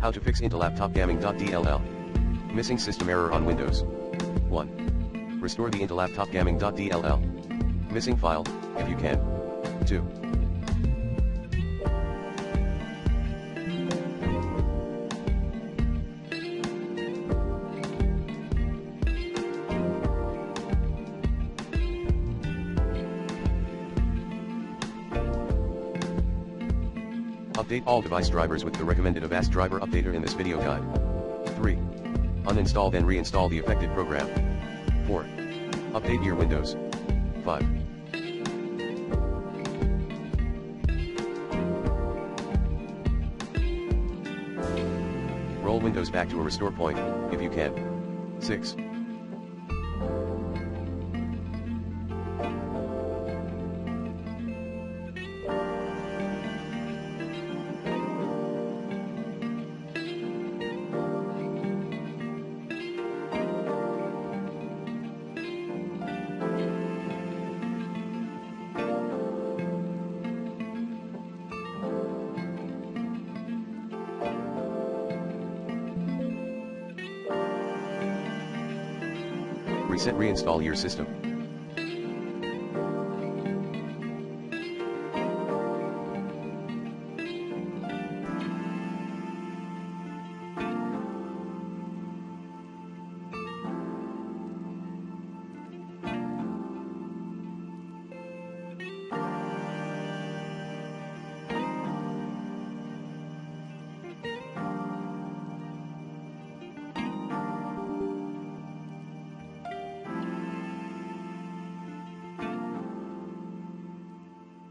How to fix intellaptopgaming.dll. Missing system error on Windows. 1. Restore the intellaptopgaming.dll. Missing file, if you can. 2. Update all device drivers with the recommended Avast driver updater in this video guide. 3. Uninstall then reinstall the affected program. 4. Update your Windows. 5. Roll Windows back to a restore point, if you can. 6. Reset reinstall your system.